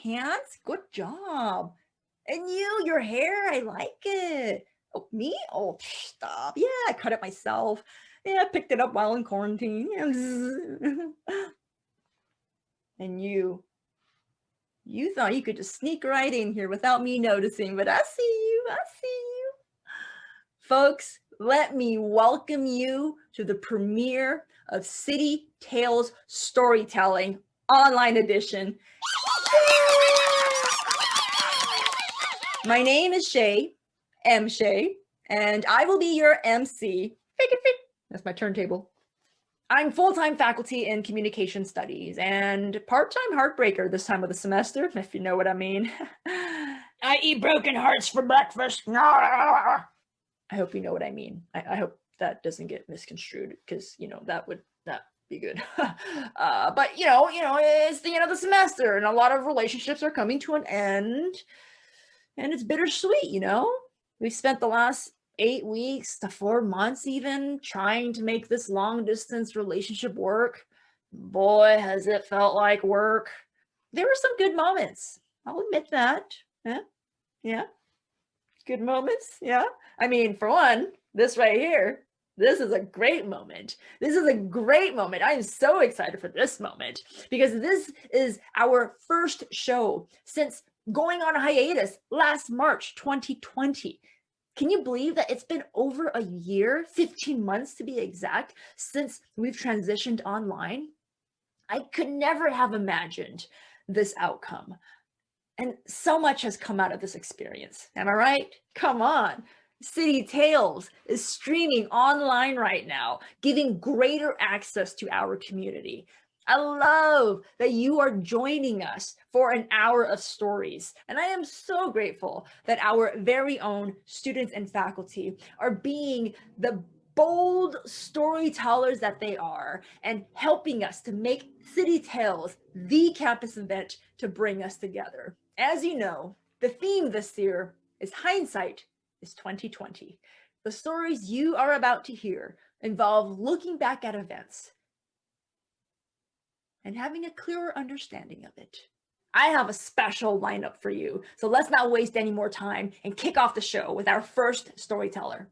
pants. Good job. And your hair, I like it. Oh, me? Oh, stop. Yeah, I cut it myself. Yeah, I picked it up while in quarantine. And you thought you could just sneak right in here without me noticing, but I see you. I see you. Folks, let me welcome you to the premiere of City Tales Storytelling Online Edition. My name is Shay, M. Shay, and I will be your MC. That's my turntable. I'm full-time faculty in communication studies and part-time heartbreaker this time of the semester, if you know what I mean. I eat broken hearts for breakfast. I hope you know what I mean. I hope that doesn't get misconstrued because, that would not be good. But, it's the end of the semester and a lot of relationships are coming to an end and it's bittersweet, We've spent the last 8 weeks to 4 months even trying to make this long distance relationship work. Boy, has it felt like work. There were some good moments. I'll admit that. Yeah. Good moments. Yeah. I mean, for one, this right here, this is a great moment. This is a great moment. I am so excited for this moment because this is our first show since going on a hiatus last March 2020. Can you believe that it's been over a year, 15 months to be exact, since we've transitioned online? I could never have imagined this outcome. And so much has come out of this experience. Am I right? Come on. City Tales is streaming online right now, giving greater access to our community. I love that you are joining us for an hour of stories. And I am so grateful that our very own students and faculty are being the bold storytellers that they are and helping us to make City Tales the campus event to bring us together. As you know, the theme this year is Hindsight is 2020. The stories you are about to hear involve looking back at events and having a clearer understanding of it. I have a special lineup for you, so let's not waste any more time and kick off the show with our first storyteller.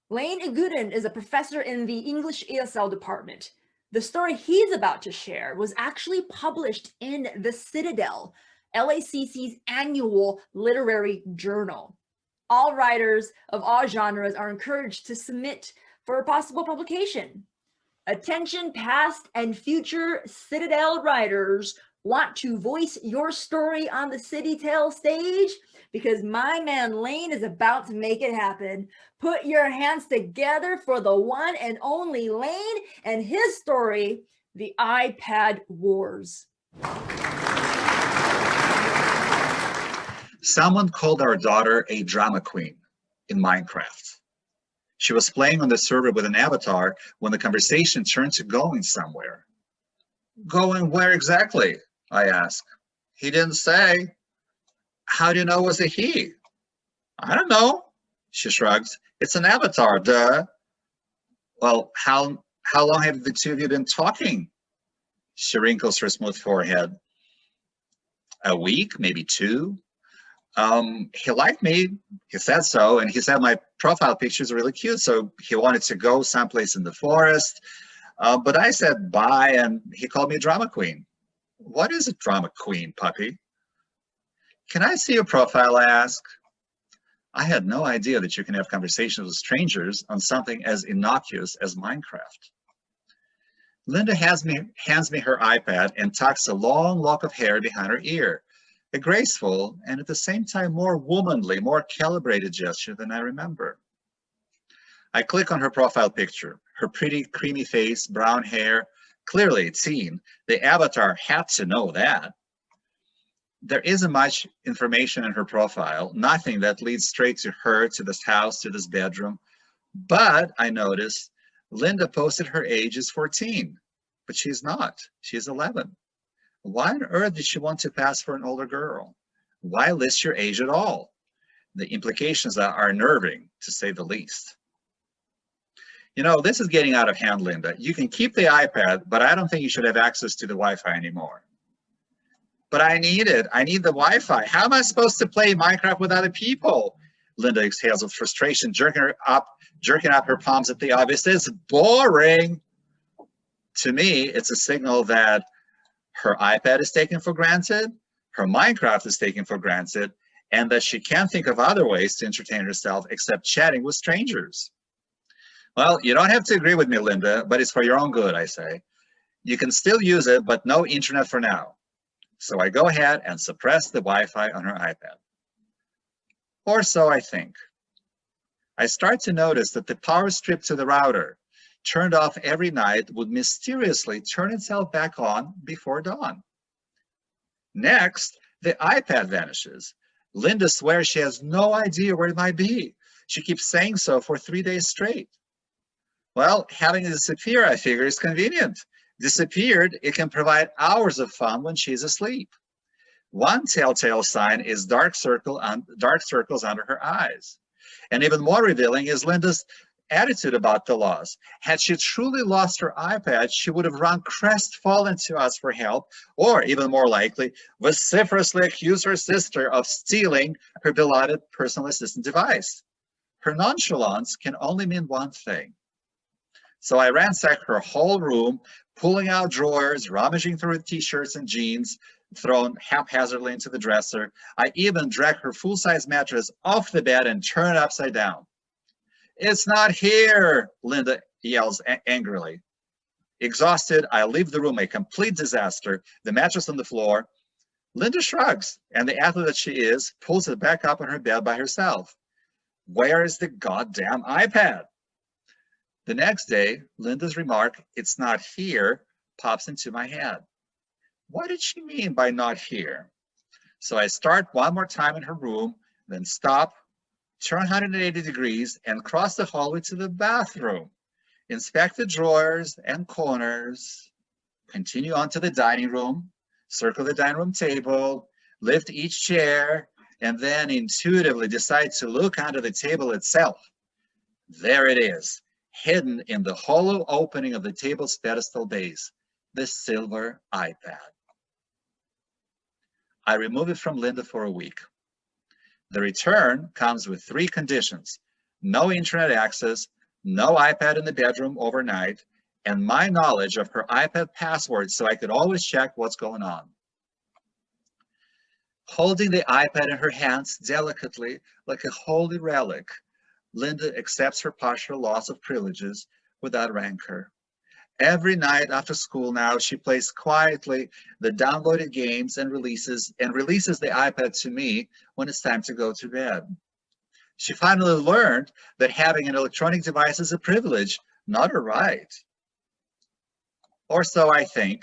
Lane Iguden is a professor in the English ESL department. The story he's about to share was actually published in The Citadel, LACC's annual literary journal. All writers of all genres are encouraged to submit for a possible publication. Attention past and future Citadel writers, want to voice your story on the City Tale stage? Because my man Lane is about to make it happen. Put your hands together for the one and only Lane and his story, The iPad Wars. Someone called our daughter a drama queen in Minecraft. She was playing on the server with an avatar when the conversation turned to going somewhere. Going where exactly? I asked. He didn't say. How do you know it was a he? I don't know, she shrugged. It's an avatar, duh. Well, how long have the two of you been talking? She wrinkles her smooth forehead. A week, maybe 2. He liked me, he said so, and he said my profile pictures are really cute, so he wanted to go someplace in the forest. But I said bye, and he called me a drama queen. What is a drama queen, puppy? Can I see your profile, I asked. I had no idea that you can have conversations with strangers on something as innocuous as Minecraft. Linda hands me her iPad and tucks a long lock of hair behind her ear. A graceful and at the same time more womanly, more calibrated gesture than I remember. I click on her profile picture, her pretty creamy face, brown hair, clearly a teen. The avatar had to know that. There isn't much information in her profile, nothing that leads straight to her, to this house, to this bedroom. But I noticed Linda posted her age is 14, but she's not. She's 11. Why on earth did she want to pass for an older girl? Why list your age at all? The implications are unnerving, to say the least. You know, this is getting out of hand, Linda. You can keep the iPad, but I don't think you should have access to the Wi-Fi anymore. But I need it. I need the Wi-Fi. How am I supposed to play Minecraft with other people? Linda exhales with frustration, jerking up her palms at the obvious. It's boring. To me, it's a signal that her iPad is taken for granted, her Minecraft is taken for granted, and that she can't think of other ways to entertain herself except chatting with strangers. Well, you don't have to agree with me, Linda, but it's for your own good, I say. You can still use it, but no internet for now. So I go ahead and suppress the Wi-Fi on her iPad. Or so I think. I start to notice that the power strip to the router, turned off every night, would mysteriously turn itself back on before dawn. Next, the iPad vanishes. Linda swears she has no idea where it might be. She keeps saying so for 3 days straight. Well, having it disappear, I figure, is convenient. Disappeared, it can provide hours of fun when she's asleep. One telltale sign is dark circles under her eyes. And even more revealing is Linda's attitude about the loss. Had she truly lost her iPad, she would have run crestfallen to us for help, or even more likely, vociferously accused her sister of stealing her beloved personal assistant device. Her nonchalance can only mean one thing. So I ransacked her whole room, pulling out drawers, rummaging through t-shirts and jeans, thrown haphazardly into the dresser. I even dragged her full-size mattress off the bed and turned it upside down. It's not here, Linda yells angrily. Exhausted, I leave the room a complete disaster, the mattress on the floor. Linda shrugs, and the athlete that she is, pulls it back up on her bed by herself. Where is the goddamn iPad? The next day, Linda's remark, "It's not here," pops into my head. What did she mean by not here? So I start one more time in her room, then stop, turn 180 degrees, and cross the hallway to the bathroom. Inspect the drawers and corners, continue on to the dining room, circle the dining room table, lift each chair, and then intuitively decide to look under the table itself. There it is, hidden in the hollow opening of the table's pedestal base, the silver iPad. I remove it from Linda for a week. The return comes with 3 conditions: no internet access, no iPad in the bedroom overnight, and my knowledge of her iPad password so I could always check what's going on. Holding the iPad in her hands delicately, like a holy relic, Linda accepts her partial loss of privileges without rancor. Every night after school now, she plays quietly the downloaded games and releases the iPad to me when it's time to go to bed. She finally learned that having an electronic device is a privilege, not a right. Or so I think,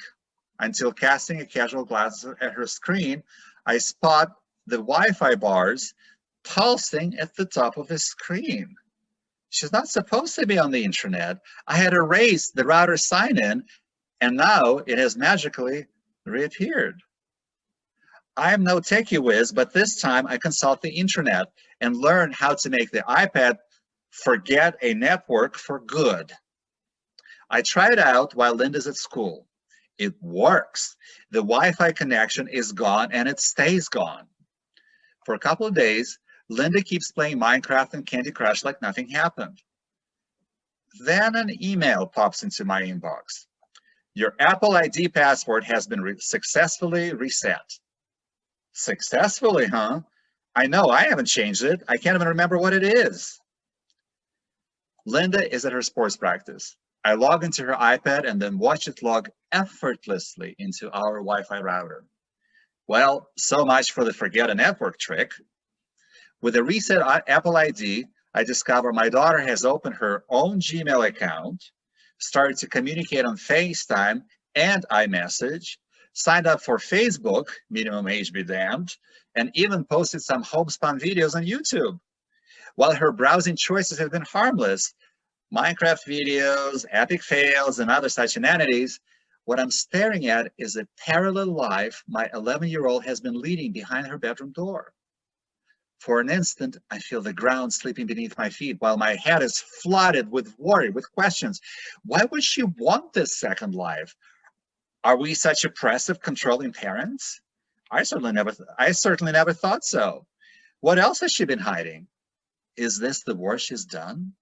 until casting a casual glance at her screen, I spot the Wi-Fi bars pulsing at the top of the screen. She's not supposed to be on the internet. I had erased the router sign-in, and now it has magically reappeared. I am no techie whiz, but this time I consult the internet and learn how to make the iPad forget a network for good. I try it out while Linda's at school. It works. The Wi-Fi connection is gone, and it stays gone. For a couple of days, Linda keeps playing Minecraft and Candy Crush like nothing happened. Then an email pops into my inbox. Your Apple ID password has been successfully reset. Successfully, huh? I know I haven't changed it. I can't even remember what it is. Linda is at her sports practice. I log into her iPad and then watch it log effortlessly into our Wi-Fi router. Well, so much for the forget a network trick. With a reset Apple ID, I discover my daughter has opened her own Gmail account, started to communicate on FaceTime and iMessage, signed up for Facebook, minimum age be damned, and even posted some homespun videos on YouTube. While her browsing choices have been harmless, Minecraft videos, epic fails, and other such inanities, what I'm staring at is a parallel life my 11-year-old has been leading behind her bedroom door. For an instant, I feel the ground slipping beneath my feet while my head is flooded with worry, with questions. Why would she want this second life? Are we such oppressive, controlling parents? I certainly never thought so. What else has she been hiding? Is this the worst she's done?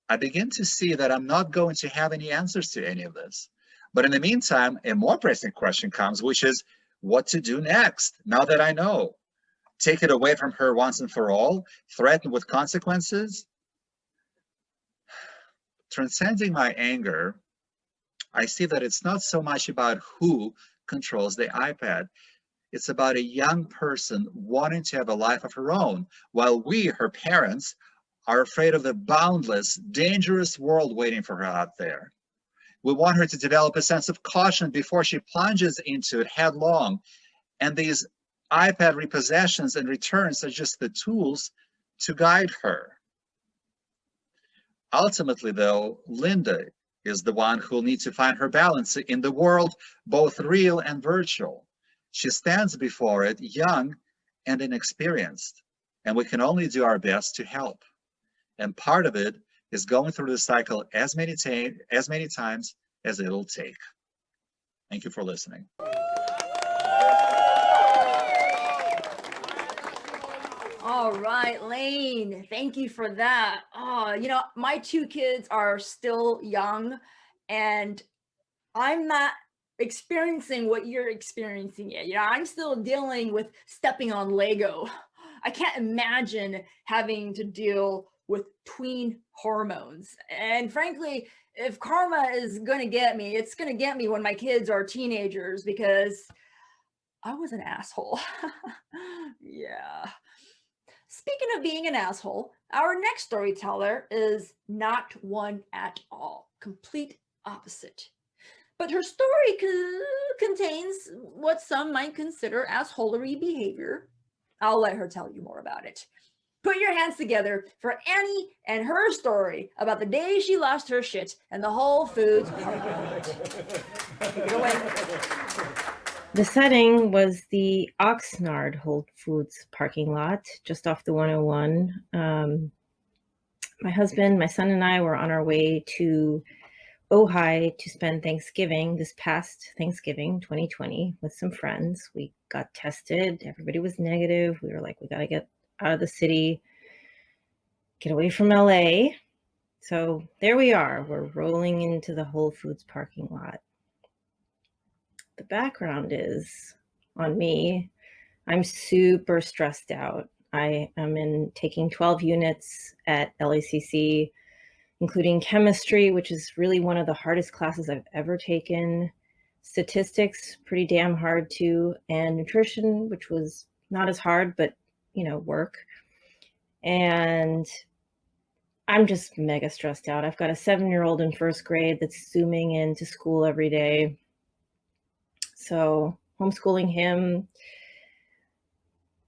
I begin to see that I'm not going to have any answers to any of this. But in the meantime, a more pressing question comes, which is what to do next, now that I know. Take it away from her once and for all? Threaten with consequences? Transcending my anger, I see that it's not so much about who controls the iPad. It's about a young person wanting to have a life of her own, while we, her parents, are afraid of the boundless, dangerous world waiting for her out there. We want her to develop a sense of caution before she plunges into it headlong. And these iPad repossessions and returns are just the tools to guide her. Ultimately, though, Linda is the one who'll need to find her balance in the world, both real and virtual. She stands before it young and inexperienced, and we can only do our best to help. And part of it is going through the cycle as many times as it'll take. Thank you for listening. All right, Lane, thank you for that. Oh, you know, my two kids are still young, and I'm not experiencing what you're experiencing yet. You know, I'm still dealing with stepping on Lego. I can't imagine having to deal with tween hormones. And frankly, if karma is going to get me, it's going to get me when my kids are teenagers because I was an asshole. Yeah. Speaking of being an asshole, our next storyteller is not one at all, complete opposite. But her story contains what some might consider assholery behavior. I'll let her tell you more about it. Put your hands together for Annie and her story about the day she lost her shit and the Whole Foods parking lot. Take it away. The setting was the Oxnard Whole Foods parking lot just off the 101. My husband, my son, and I were on our way to Ojai to spend Thanksgiving, this past Thanksgiving 2020, with some friends. We got tested. Everybody was negative. We were like, we got to get out of the city, get away from LA. So there we are. We're rolling into the Whole Foods parking lot. The background is on me. I'm super stressed out. I am taking 12 units at LACC, including chemistry, which is really one of the hardest classes I've ever taken. Statistics, pretty damn hard too. And nutrition, which was not as hard, but, you know, work. And I'm just mega stressed out. I've got a 7-year-old in first grade that's Zooming into school every day. So homeschooling him,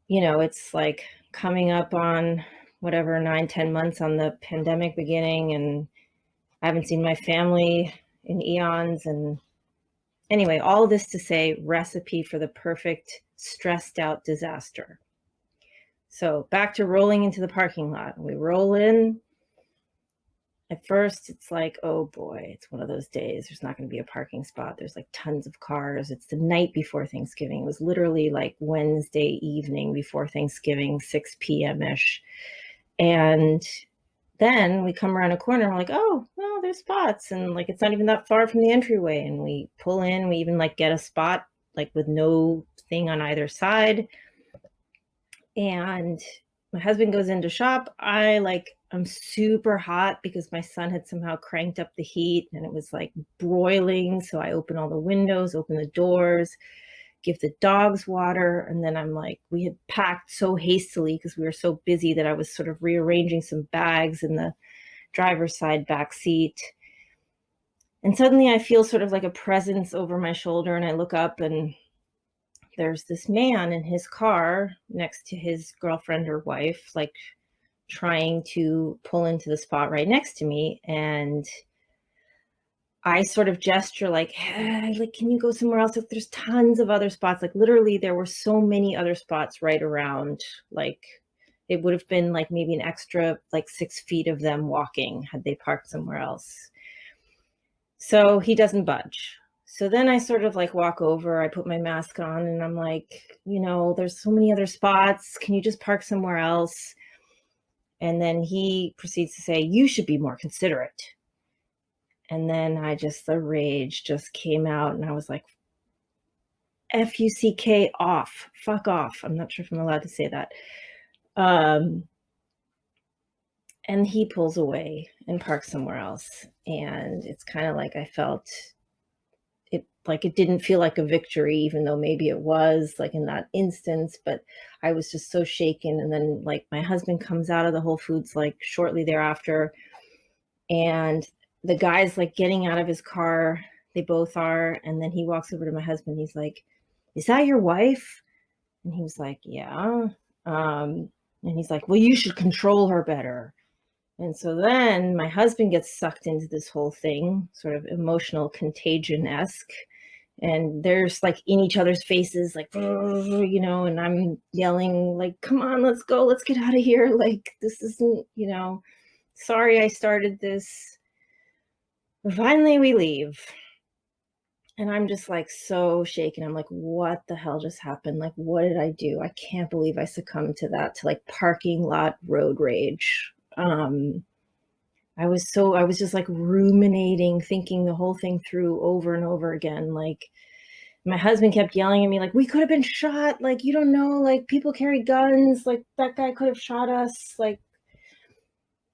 you know, it's like coming up on whatever, 9-10 months on the pandemic beginning, and I haven't seen my family in eons. And anyway, all of this to say, recipe for the perfect stressed out disaster. So back to rolling into the parking lot. We roll in. At first, it's like, oh boy, it's one of those days. There's not going to be a parking spot. There's like tons of cars. It's the night before Thanksgiving. It was literally like Wednesday evening before Thanksgiving, 6 p.m.-ish. And then we come around a corner and we're like, oh, well, there's spots. And like, it's not even that far from the entryway. And we pull in, we even like get a spot like with no thing on either side. And my husband goes in to shop. I'm super hot because my son had somehow cranked up the heat and it was like broiling. So I open all the windows, open the doors, give the dogs water. And then I'm like, we had packed so hastily because we were so busy that I was sort of rearranging some bags in the driver's side back seat. And suddenly I feel sort of like a presence over my shoulder, and I look up and there's this man in his car next to his girlfriend or wife, like trying to pull into the spot right next to me. And I sort of gesture like, hey, like, can you go somewhere else? Like, there's tons of other spots. Like literally there were so many other spots right around. Like it would have been like maybe an extra like 6 feet of them walking had they parked somewhere else. So he doesn't budge. So then I sort of like walk over, I put my mask on, and I'm like, there's so many other spots. Can you just park somewhere else? And then he proceeds to say, you should be more considerate. And then the rage just came out, and I was like, F-U-C-K off, fuck off. I'm not sure if I'm allowed to say that. And he pulls away and parks somewhere else. And it's kind of like I felt it, like it didn't feel like a victory, even though maybe it was like in that instance, but I was just so shaken. And then like my husband comes out of the Whole Foods like shortly thereafter, and the guy's like getting out of his car. They both are. And then he walks over to my husband. He's like, is that your wife? And he was like, yeah. And he's like, well, you should control her better. And so then my husband gets sucked into this whole thing, sort of emotional contagion-esque. And there's like in each other's faces, like, and I'm yelling, like, come on, let's go. Let's get out of here. Like, this isn't, sorry I started this. Finally, we leave. And I'm just like so shaken. I'm like, what the hell just happened? Like, what did I do? I can't believe I succumbed to that, to like parking lot road rage. I was just like ruminating, thinking the whole thing through over and over again. Like my husband kept yelling at me, like, we could have been shot. Like, you don't know, like people carry guns. Like that guy could have shot us. Like,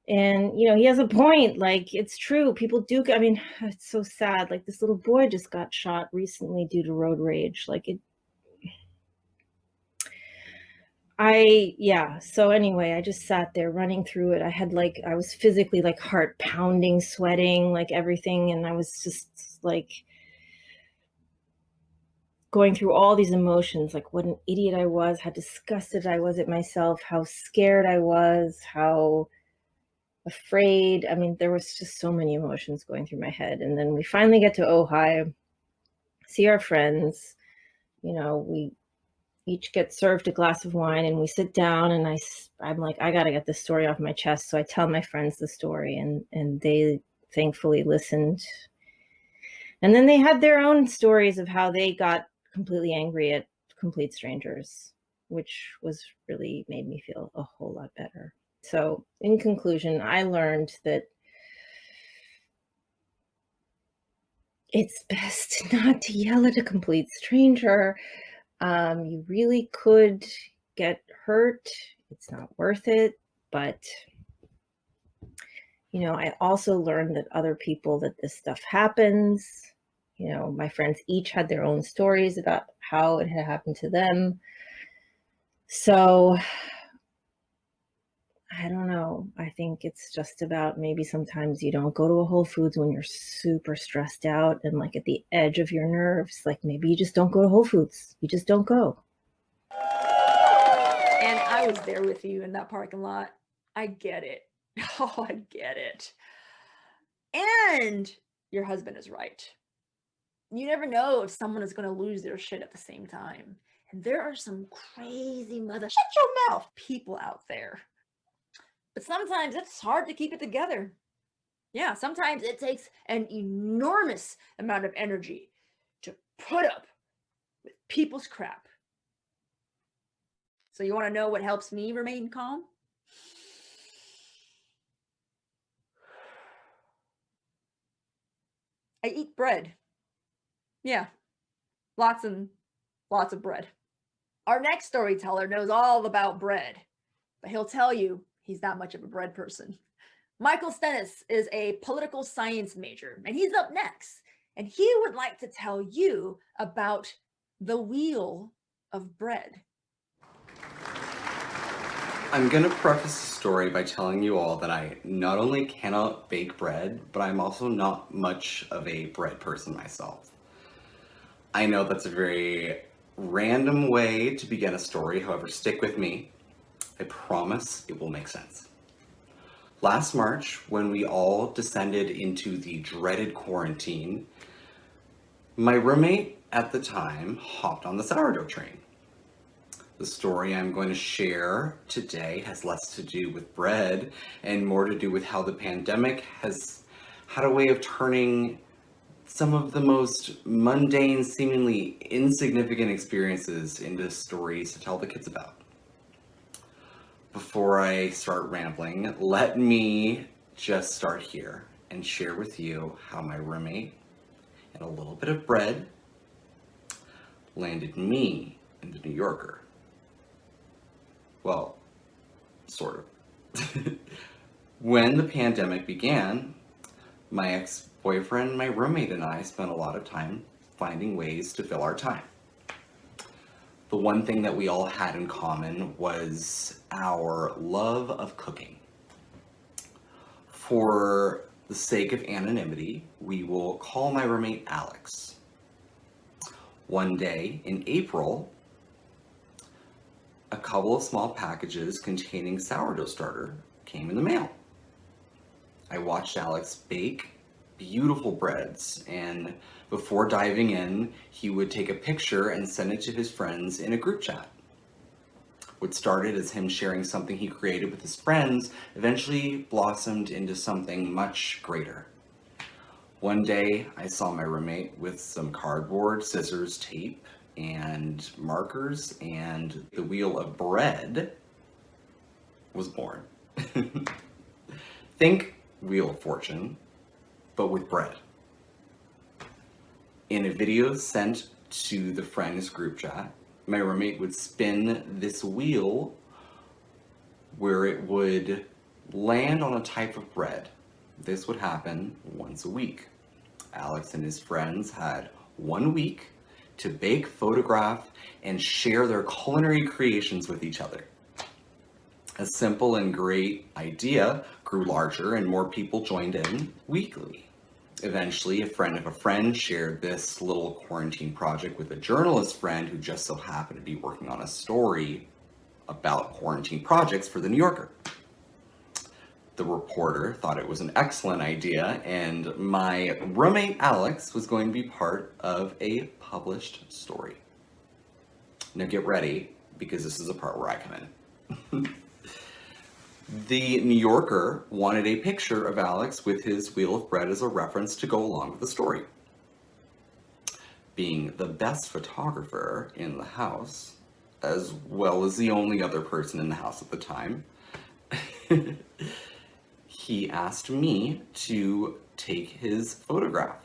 and he has a point. Like, it's true. People do. I mean, it's so sad. Like this little boy just got shot recently due to road rage. Like it, so anyway, I just sat there running through it. I was physically like heart pounding, sweating, like everything. And I was just like going through all these emotions, like what an idiot I was, how disgusted I was at myself, how scared I was, how afraid. I mean, there was just so many emotions going through my head. And then we finally get to Ojai, see our friends, we each get served a glass of wine, and we sit down, and I'm like, I got to get this story off my chest. So I tell my friends the story, and they thankfully listened. And then they had their own stories of how they got completely angry at complete strangers, which was really made me feel a whole lot better. So in conclusion, I learned that it's best not to yell at a complete stranger. You really could get hurt. It's not worth it. But, I also learned that other people, that this stuff happens. My friends each had their own stories about how it had happened to them. So I don't know. I think it's just about maybe sometimes you don't go to a Whole Foods when you're super stressed out and like at the edge of your nerves. Like maybe you just don't go to Whole Foods. You just don't go. And I was there with you in that parking lot. I get it. Oh, I get it. And your husband is right. You never know if someone is going to lose their shit at the same time. And there are some crazy shut your mouth people out there. But sometimes it's hard to keep it together. Yeah, sometimes it takes an enormous amount of energy to put up with people's crap. So you want to know what helps me remain calm? I eat bread. Yeah, lots and lots of bread. Our next storyteller knows all about bread, but he'll tell you he's not much of a bread person. Michael Stennis is a political science major, and he's up next. And he would like to tell you about the wheel of bread. I'm going to preface the story by telling you all that I not only cannot bake bread, but I'm also not much of a bread person myself. I know that's a very random way to begin a story, however, stick with me. I promise it will make sense. Last March, when we all descended into the dreaded quarantine, my roommate at the time hopped on the sourdough train. The story I'm going to share today has less to do with bread and more to do with how the pandemic has had a way of turning some of the most mundane, seemingly insignificant experiences into stories to tell the kids about. Before I start rambling, let me just start here and share with you how my roommate and a little bit of bread landed me in the New Yorker. Well, sort of. When the pandemic began, my ex-boyfriend, my roommate, and I spent a lot of time finding ways to fill our time. The one thing that we all had in common was our love of cooking. For the sake of anonymity, we will call my roommate Alex. One day in April, a couple of small packages containing sourdough starter came in the mail. I watched Alex bake beautiful breads, and before diving in, he would take a picture and send it to his friends in a group chat. What started as him sharing something he created with his friends eventually blossomed into something much greater. One day, I saw my roommate with some cardboard, scissors, tape, and markers, and the wheel of bread was born. Think Wheel of Fortune, but with bread. In a video sent to the friends group chat, my roommate would spin this wheel where it would land on a type of bread. This would happen once a week. Alex and his friends had 1 week to bake, photograph, and share their culinary creations with each other. A simple and great idea grew larger and more people joined in weekly. Eventually, a friend of a friend shared this little quarantine project with a journalist friend who just so happened to be working on a story about quarantine projects for the New Yorker. The reporter thought it was an excellent idea, and my roommate Alex was going to be part of a published story. Now get ready, because this is the part where I come in. The New Yorker wanted a picture of Alex with his wheel of bread as a reference to go along with the story. Being the best photographer in the house, as well as the only other person in the house at the time, he asked me to take his photograph.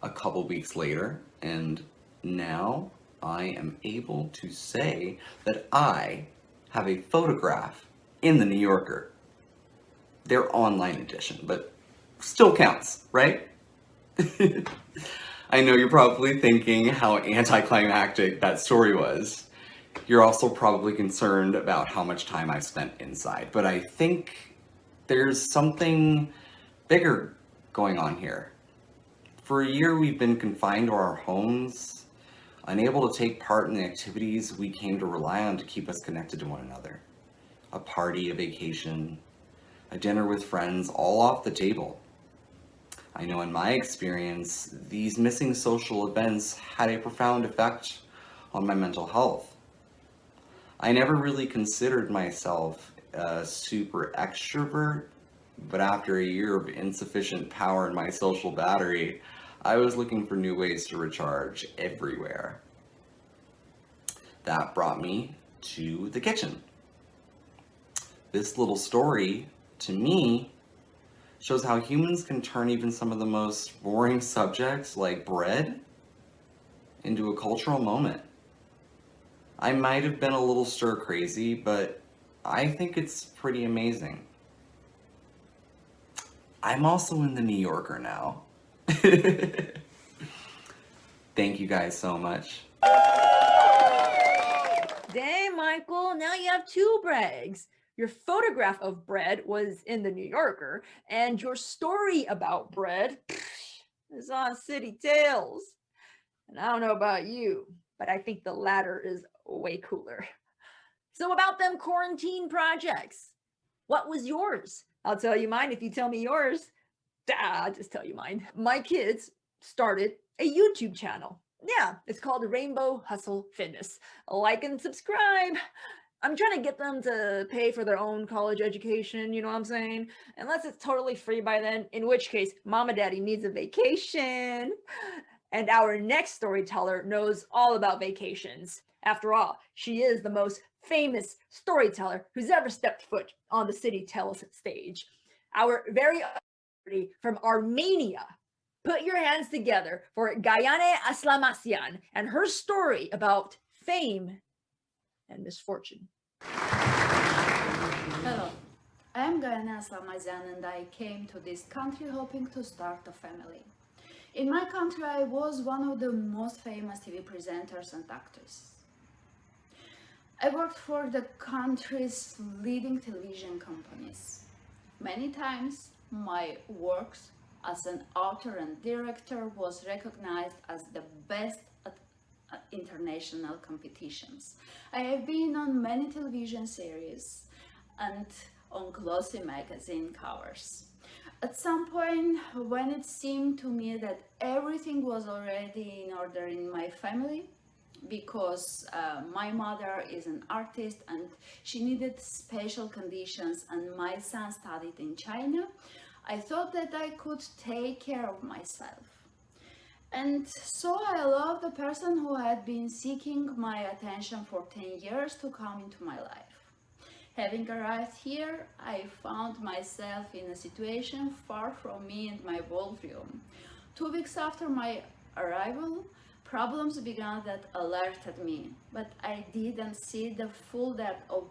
A couple weeks later, and now I am able to say that I have a photograph in the New Yorker. Their online edition, but still counts, right? I know you're probably thinking how anticlimactic that story was. You're also probably concerned about how much time I've spent inside, but I think there's something bigger going on here. For a year, we've been confined to our homes, unable to take part in the activities we came to rely on to keep us connected to one another. A party, a vacation, a dinner with friends, all off the table. I know in my experience, these missing social events had a profound effect on my mental health. I never really considered myself a super extrovert, but after a year of insufficient power in my social battery, I was looking for new ways to recharge everywhere. That brought me to the kitchen. This little story, to me, shows how humans can turn even some of the most boring subjects like bread into a cultural moment. I might have been a little stir crazy, but I think it's pretty amazing. I'm also in the New Yorker now. Thank you guys so much. Dang, Michael, now you have two brags. Your photograph of bread was in the New Yorker, and your story about bread is on City Tales. And I don't know about you, but I think the latter is way cooler. So about them quarantine projects, what was yours? I'll tell you mine if you tell me yours. I'll just tell you mine. My kids started a YouTube channel. Yeah, it's called Rainbow Hustle Fitness. Like and subscribe. I'm trying to get them to pay for their own college education, you know what I'm saying? Unless it's totally free by then, in which case, mama daddy needs a vacation. And our next storyteller knows all about vacations. After all, she is the most famous storyteller who's ever stepped foot on the City Tales stage. Our very own from Armenia. Put your hands together for Gayane Aslamasian and her story about fame and misfortune. Hello, I am Gayane Aslamasian and I came to this country hoping to start a family. In my country, I was one of the most famous TV presenters and actors. I worked for the country's leading television companies. Many times, my works as an author and director was recognized as the best at international competitions. I have been on many television series and on glossy magazine covers. At some point, when it seemed to me that everything was already in order in my family, because my mother is an artist and she needed special conditions and my son studied in China, I thought that I could take care of myself. And so I loved the person who had been seeking my attention for 10 years to come into my life. Having arrived here, I found myself in a situation far from me and my worldview. 2 weeks after my arrival, problems began that alerted me, but I didn't see the full depth of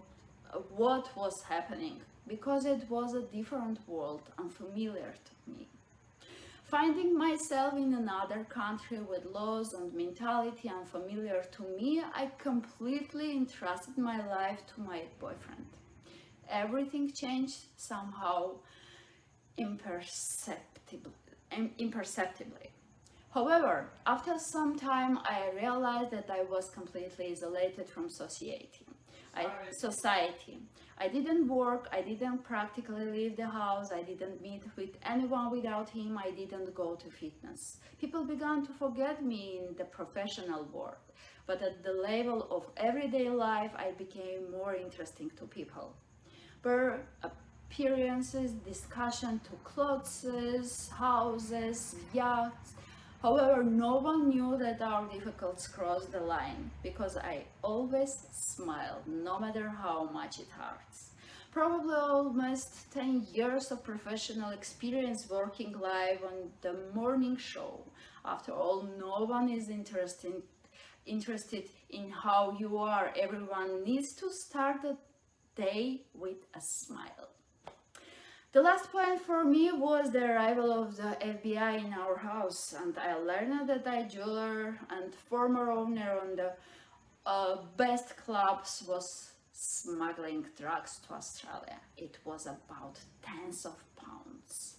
what was happening because it was a different world, unfamiliar to me. Finding myself in another country with laws and mentality unfamiliar to me, I completely entrusted my life to my boyfriend. Everything changed somehow imperceptibly. However, after some time, I realized that I was completely isolated from society. I didn't work, I didn't practically leave the house, I didn't meet with anyone without him, I didn't go to fitness. People began to forget me in the professional world, but at the level of everyday life, I became more interesting to people. Per appearances, discussion to clothes, houses, yachts. However, no one knew that our difficulties crossed the line because I always smiled, no matter how much it hurts. Probably almost 10 years of professional experience working live on the morning show. After all, no one is interested in how you are. Everyone needs to start the day with a smile. The last point for me was the arrival of the FBI in our house, and I learned that a jeweler and former owner on the best clubs was smuggling drugs to Australia. It was about tens of pounds.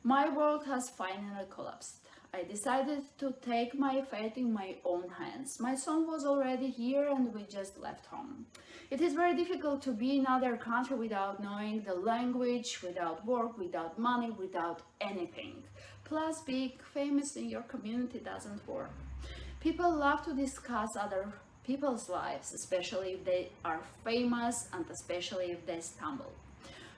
My world has finally collapsed. I decided to take my fate in my own hands. My son was already here and we just left home. It is very difficult to be in another country without knowing the language, without work, without money, without anything. Plus, being famous in your community doesn't work. People love to discuss other people's lives, especially if they are famous and especially if they stumble.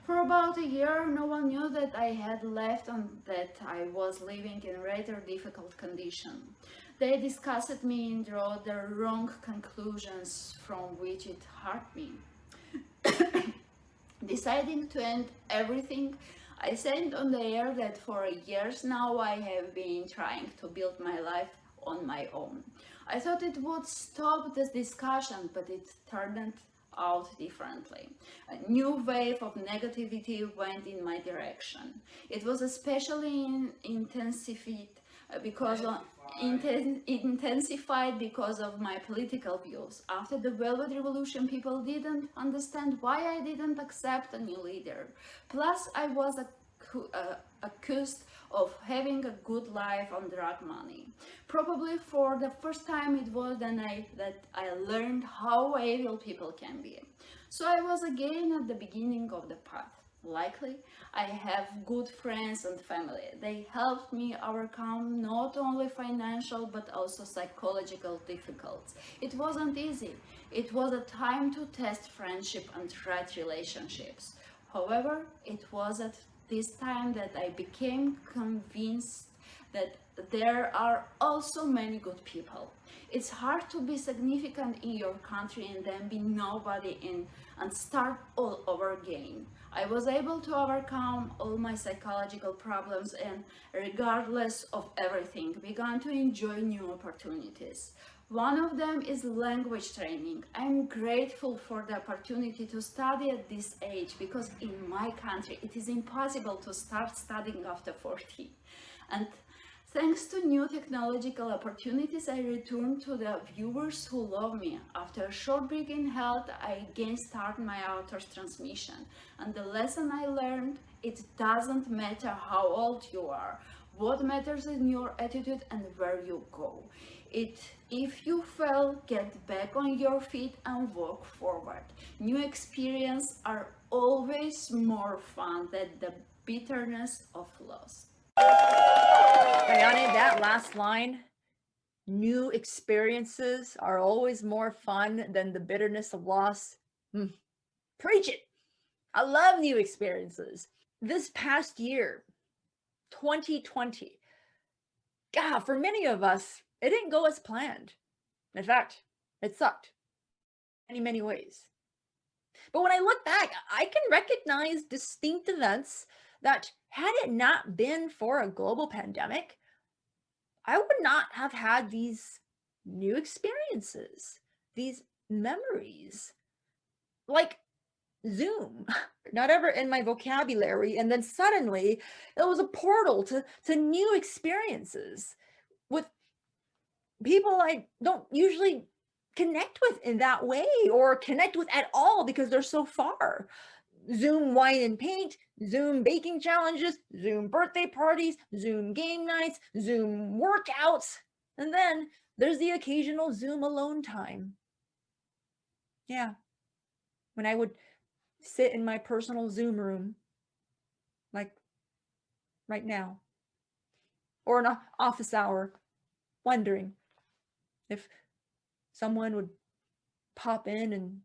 For about a year, no one knew that I had left and that I was living in rather difficult condition. They discussed me and drew the wrong conclusions from which it hurt me. Deciding to end everything, I said on the air that for years now I have been trying to build my life on my own. I thought it would stop this discussion, but it turned out differently. A new wave of negativity went in my direction. It was especially intensified because of my political views. After the Velvet Revolution, people didn't understand why I didn't accept a new leader. Plus, I was accused of having a good life on drug money. Probably for the first time it was then that I learned how evil people can be. So I was again at the beginning of the path. Likely, I have good friends and family. They helped me overcome not only financial but also psychological difficulties. It wasn't easy. It was a time to test friendship and right relationships. However, it was at this time that I became convinced that there are also many good people. It's hard to be significant in your country and then be nobody and start all over again. I was able to overcome all my psychological problems and regardless of everything, began to enjoy new opportunities. One of them is language training. I'm grateful for the opportunity to study at this age because in my country it is impossible to start studying after 40. And thanks to new technological opportunities, I returned to the viewers who love me. After a short break in health, I again started my author's transmission. And the lesson I learned, it doesn't matter how old you are. What matters is your attitude and where you go. If you fail, get back on your feet and walk forward. New experiences are always more fun than the bitterness of loss. Diane, that last line, new experiences are always more fun than the bitterness of loss. Preach it. I love new experiences. This past year, 2020, God, for many of us, it didn't go as planned. In fact, it sucked in many ways. But when I look back, I can recognize distinct events that, had it not been for a global pandemic, I would not have had these new experiences, these memories, like Zoom, not ever in my vocabulary. And then suddenly it was a portal to new experiences with people I don't usually connect with in that way or connect with at all because they're so far. Zoom wine and paint, Zoom baking challenges, Zoom birthday parties, Zoom game nights, Zoom workouts, and then there's the occasional Zoom alone time. Yeah, when I would sit in my personal Zoom room, like right now, or an office hour, wondering if someone would pop in and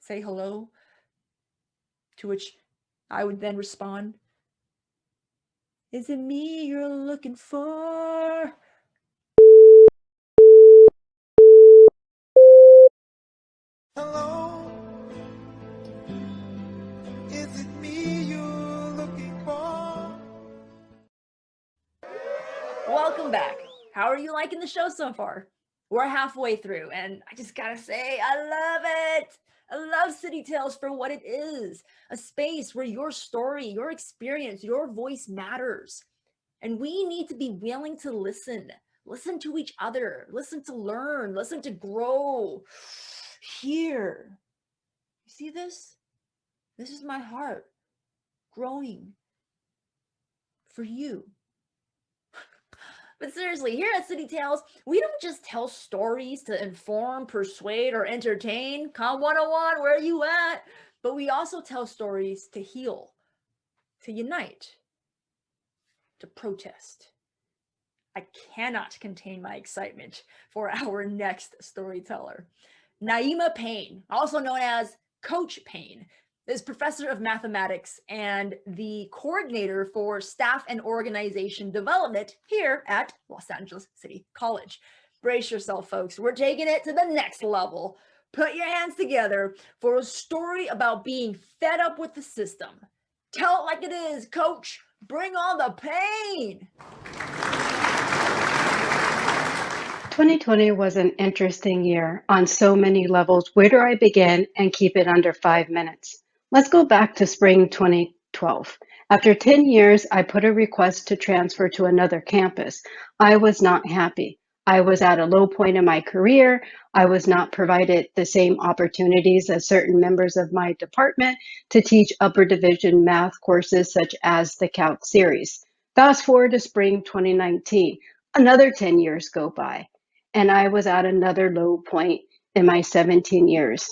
say hello, to which I would then respond, "Is it me you're looking for?" Hello, is it me you're looking for? Welcome back. How are you liking the show so far? We're halfway through, and I just gotta say, I love it. I love City Tales for what it is, a space where your story, your experience, your voice matters. And we need to be willing to listen to each other, listen to learn, listen to grow. Here, you see this? This is my heart growing for you. But seriously, here at City Tales, we don't just tell stories to inform, persuade, or entertain. Com 101, where are you at? But we also tell stories to heal, to unite, to protest. I cannot contain my excitement for our next storyteller. Naima Payne, also known as Coach Payne, is professor of mathematics and the coordinator for staff and organization development here at Los Angeles City College. Brace yourself, folks. We're taking it to the next level. Put your hands together for a story about being fed up with the system. Tell it like it is, Coach. Bring on the pain. 2020 was an interesting year on so many levels. Where do I begin and keep it under 5 minutes? Let's go back to spring 2012. After 10 years, I put a request to transfer to another campus. I was not happy. I was at a low point in my career. I was not provided the same opportunities as certain members of my department to teach upper division math courses such as the Calc series. Fast forward to spring 2019. Another 10 years go by, and I was at another low point in my 17 years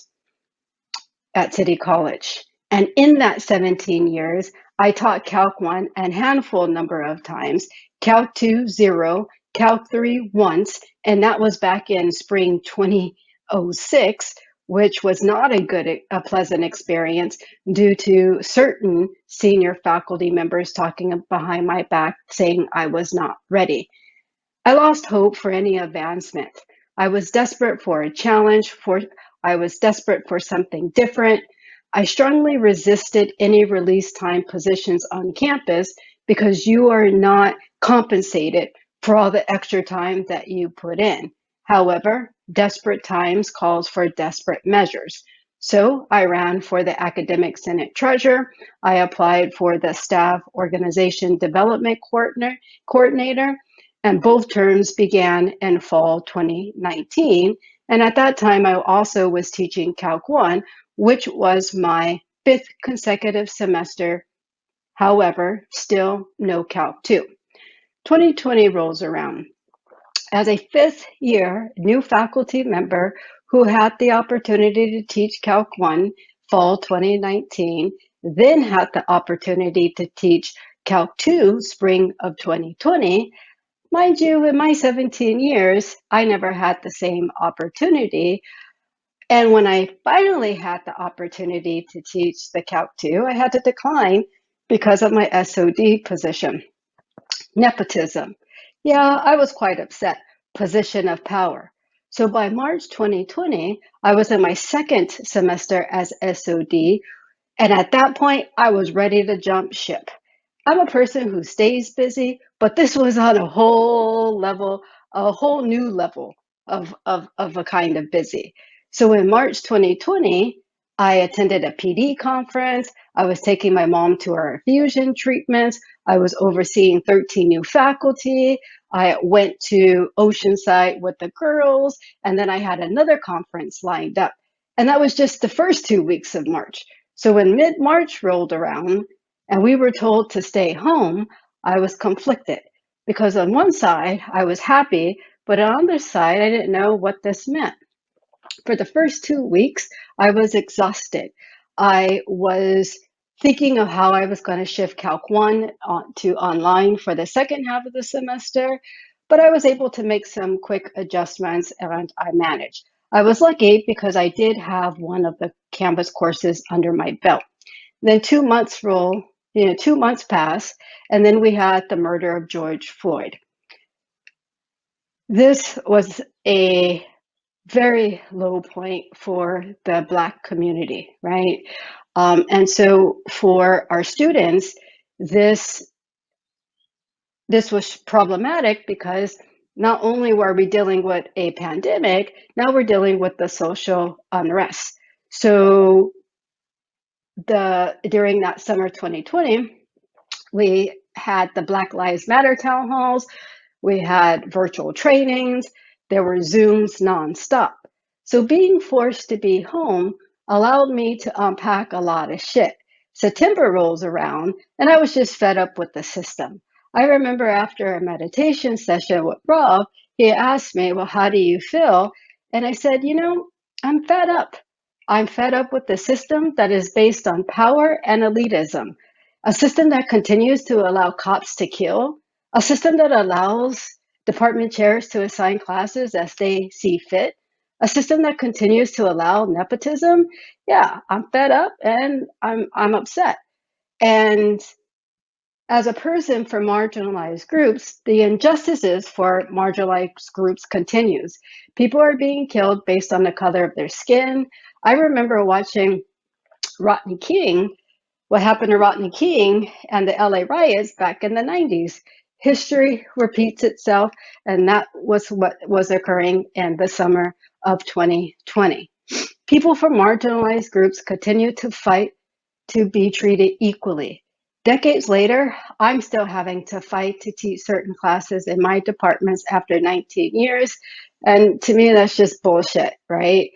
at City College. And in that 17 years, I taught Calc 1 a handful number of times, Calc 2, 0, Calc 3 once, and that was back in spring 2006, which was not a pleasant experience due to certain senior faculty members talking behind my back saying I was not ready. I lost hope for any advancement. I was desperate for a challenge, I was desperate for something different. I strongly resisted any release time positions on campus because you are not compensated for all the extra time that you put in. However, desperate times calls for desperate measures. So I ran for the Academic Senate Treasurer. I applied for the Staff Organization Development Coordinator, and both terms began in fall 2019. And at that time, I also was teaching Calc 1, which was my 5th consecutive semester. However, still no Calc 2. 2020 rolls around. As a 5th year new faculty member who had the opportunity to teach Calc 1 fall 2019, then had the opportunity to teach Calc 2 spring of 2020, mind you, in my 17 years, I never had the same opportunity. And when I finally had the opportunity to teach the Calc 2, I had to decline because of my SOD position. Nepotism. Yeah, I was quite upset. Position of power. So by March 2020, I was in my 2nd semester as SOD, and at that point, I was ready to jump ship. I'm a person who stays busy, but this was on a whole level, a whole new level of a kind of busy. So in March 2020, I attended a PD conference. I was taking my mom to her infusion treatments. I was overseeing 13 new faculty. I went to Oceanside with the girls, and then I had another conference lined up. And that was just the first 2 weeks of March. So when mid-March rolled around and we were told to stay home, I was conflicted because on one side I was happy, but on the other side I didn't know what this meant. For the first 2 weeks, I was exhausted. I was thinking of how I was going to shift Calc 1 to online for the second half of the semester, but I was able to make some quick adjustments and I managed. I was lucky because I did have one of the Canvas courses under my belt. Then 2 months 2 months passed, and then we had the murder of George Floyd. This was a very low point for the Black community, right? And so for our students, this was problematic because not only were we dealing with a pandemic, now we're dealing with the social unrest. So during that summer 2020, we had the Black Lives Matter town halls, we had virtual trainings, there were Zooms nonstop. So being forced to be home allowed me to unpack a lot of shit. September rolls around and I was just fed up with the system. I remember after a meditation session with Rob, he asked me, well, how do you feel? And I said, I'm fed up. I'm fed up with the system that is based on power and elitism, a system that continues to allow cops to kill, a system that allows department chairs to assign classes as they see fit, a system that continues to allow nepotism. Yeah, I'm fed up and I'm upset. And as a person for marginalized groups, the injustices for marginalized groups continues. People are being killed based on the color of their skin. I remember watching Rodney King, what happened to Rodney King and the LA riots back in the 90s. History repeats itself, and that was what was occurring in the summer of 2020. People from marginalized groups continue to fight to be treated equally. Decades later, I'm still having to fight to teach certain classes in my departments after 19 years. And to me, that's just bullshit, right?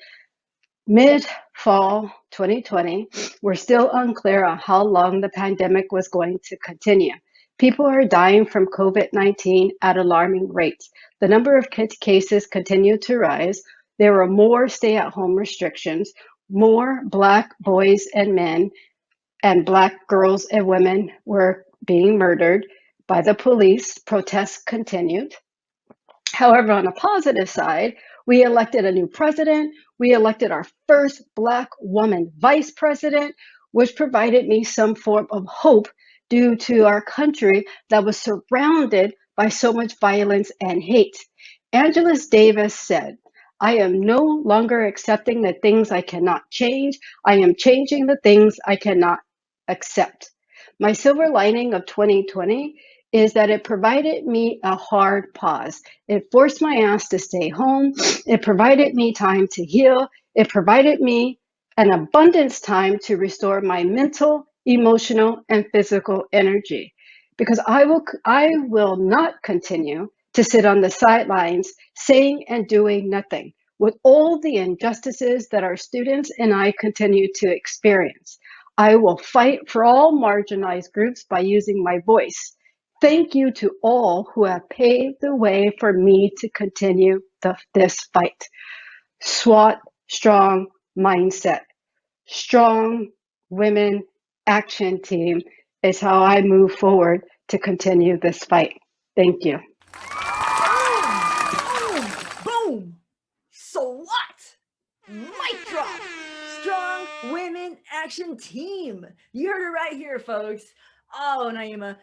Mid-fall 2020, we're still unclear on how long the pandemic was going to continue. People are dying from COVID-19 at alarming rates. The number of cases continue to rise. There are more stay-at-home restrictions, more Black boys and men and Black girls and women were being murdered by the police. Protests continued. However, on a positive side, we elected a new president. We elected our first Black woman vice president, which provided me some form of hope due to our country that was surrounded by so much violence and hate. Angela Davis said, I am no longer accepting the things I cannot change. I am changing the things I cannot accept. My silver lining of 2020 is that it provided me a hard pause. It forced my ass to stay home. It provided me time to heal. It provided me an abundance time to restore my mental, emotional, and physical energy. Because I will not continue to sit on the sidelines saying and doing nothing with all the injustices that our students and I continue to experience. I will fight for all marginalized groups by using my voice. Thank you to all who have paved the way for me to continue this fight. SWAT, strong mindset. Strong women action team is how I move forward to continue this fight. Thank you. Boom! Boom! So what? Mic drop! Strong Women Action Team. You heard it right here, folks. Oh, Naima,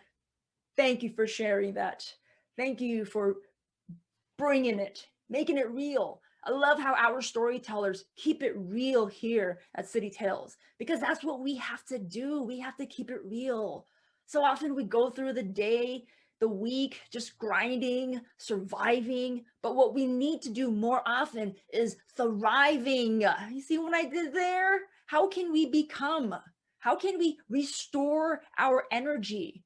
thank you for sharing that. Thank you for bringing it, making it real. I love how our storytellers keep it real here at City Tales, because that's what we have to do. We have to keep it real. So often we go through the day, the week, just grinding, surviving. But what we need to do more often is thriving. You see what I did there? How can we become? How can we restore our energy?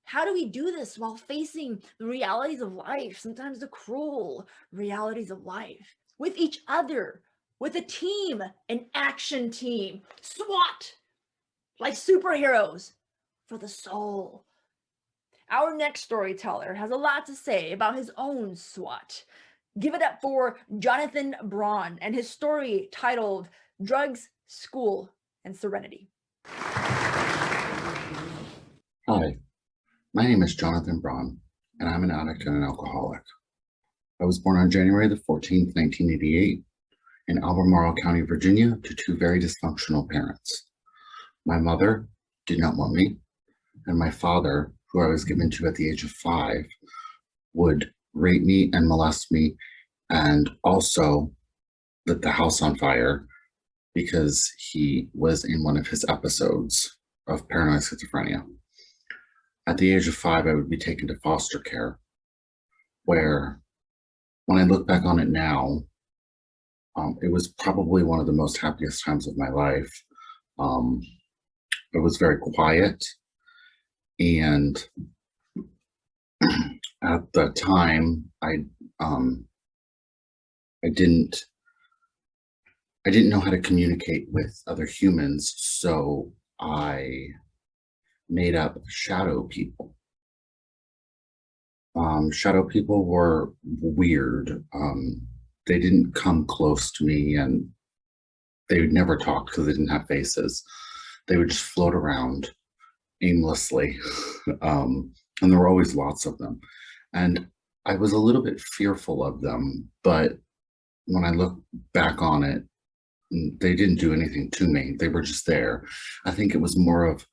How do we do this while facing the realities of life, sometimes the cruel realities of life, with each other, with a team, an action team, SWAT, like superheroes for the soul? Our next storyteller has a lot to say about his own SWAT. Give it up for Jonathan Braun and his story titled Drugs, School, and Serenity. Hi, my name is Jonathan Braun, and I'm an addict and an alcoholic. I was born on January the 14th, 1988, in Albemarle County, Virginia, to two very dysfunctional parents. My mother did not want me, and my father, who I was given to at the age of 5, would rape me and molest me, and also lit the house on fire because he was in one of his episodes of paranoid schizophrenia. At the age of 5, I would be taken to foster care, where, when I look back on it now, it was probably one of the most happiest times of my life. It was very quiet, and at the time, I didn't know how to communicate with other humans, so I made up shadow people. Shadow people were weird. They didn't come close to me, and they would never talk because they didn't have faces. They would just float around aimlessly. And there were always lots of them. And I was a little bit fearful of them, but when I look back on it, they didn't do anything to me. They were just there. I think it was more of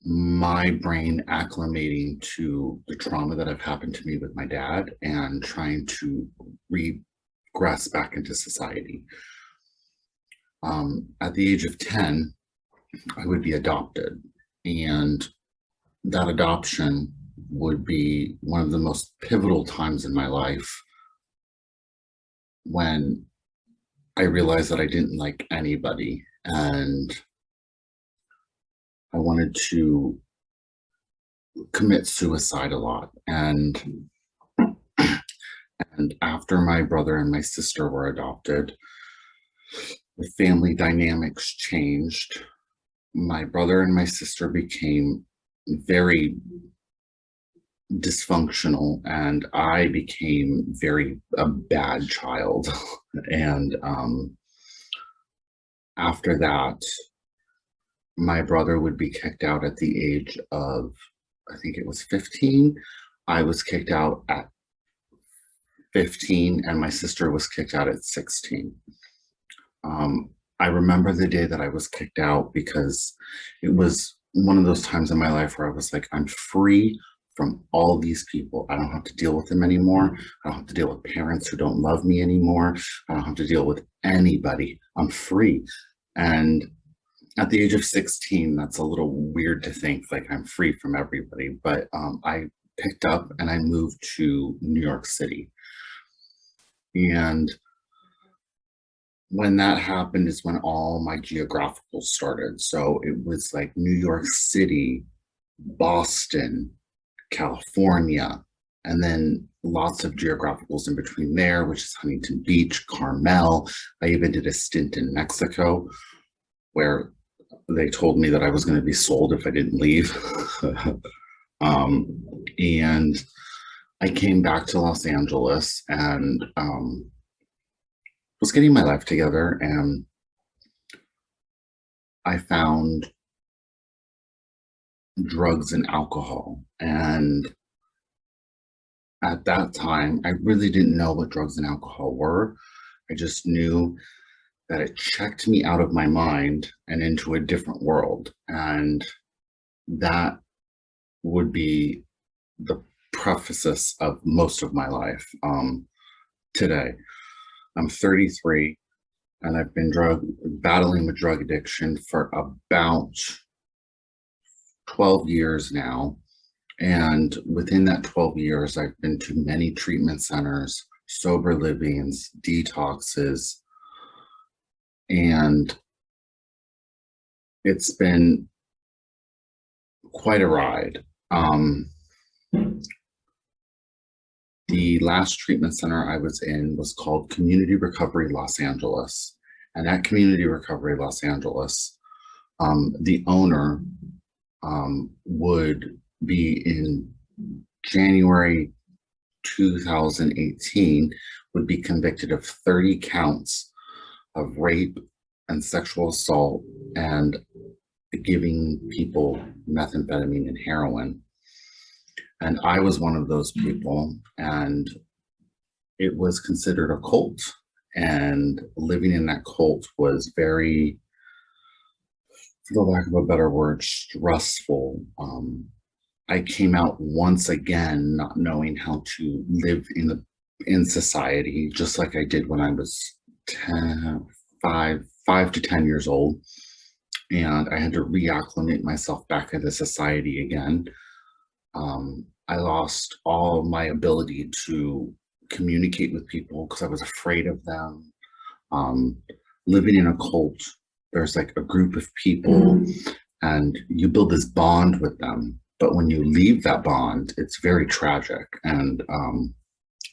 my brain acclimating to the trauma that have happened to me with my dad and trying to regress back into society. At the age of 10, I would be adopted, and that adoption would be one of the most pivotal times in my life, when I realized that I didn't like anybody, and I wanted to commit suicide a lot. And after my brother and my sister were adopted, the family dynamics changed. My brother and my sister became very dysfunctional, and I became a bad child. And after that, my brother would be kicked out at the age of, I think it was 15. I was kicked out at 15, and my sister was kicked out at 16. I remember the day that I was kicked out because it was one of those times in my life where I was like, I'm free from all these people. I don't have to deal with them anymore. I don't have to deal with parents who don't love me anymore. I don't have to deal with anybody. I'm free. And at the age of 16, that's a little weird to think like I'm free from everybody. But I picked up and I moved to New York City. And when that happened is when all my geographical started. So it was like New York City, Boston, California, and then lots of geographicals in between there, which is Huntington Beach, Carmel. I even did a stint in Mexico where they told me that I was going to be sold if I didn't leave. And I came back to Los Angeles and was getting my life together, and I found drugs and alcohol. And at that time, I really didn't know what drugs and alcohol were. I just knew that it checked me out of my mind and into a different world. And that would be the preface of most of my life today. I'm 33 and I've been battling with drug addiction for about 12 years now. And within that 12 years, I've been to many treatment centers, sober livings, detoxes, and it's been quite a ride. The last treatment center I was in was called Community Recovery Los Angeles. And at Community Recovery Los Angeles, the owner would be in January 2018, would be convicted of 30 counts of rape and sexual assault and giving people methamphetamine and heroin. And I was one of those people, and it was considered a cult. And living in that cult was very, for the lack of a better word, stressful. I came out once again not knowing how to live in society, just like I did when I was 5 to 10 years old. And I had to reacclimate myself back into society again. I lost all my ability to communicate with people because I was afraid of them. Living in a cult, there's like a group of people and you build this bond with them. But when you leave that bond, it's very tragic. And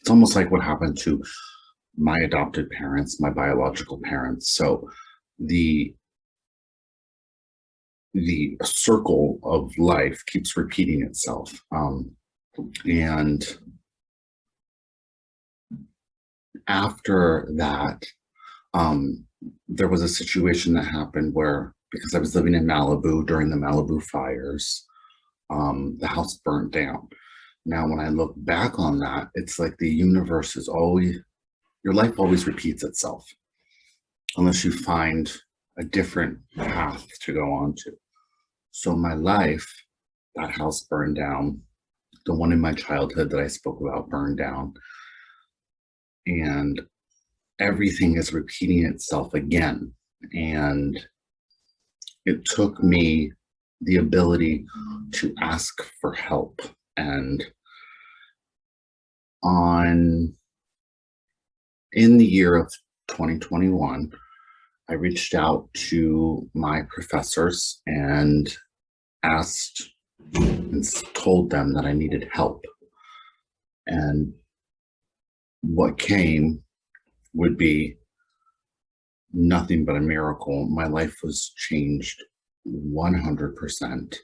it's almost like what happened to my adopted parents, my biological parents. So the circle of life keeps repeating itself. And after that, there was a situation that happened where, because I was living in Malibu during the Malibu fires, the house burnt down. Now, when I look back on that, it's like the universe is always, your life always repeats itself unless you find a different path to go on to. So my life, that house burned down. The one in my childhood that I spoke about burned down. And everything is repeating itself again. And it took me the ability to ask for help. And in the year of 2021, I reached out to my professors and asked and told them that I needed help. And what came would be nothing but a miracle. My life was changed 100%.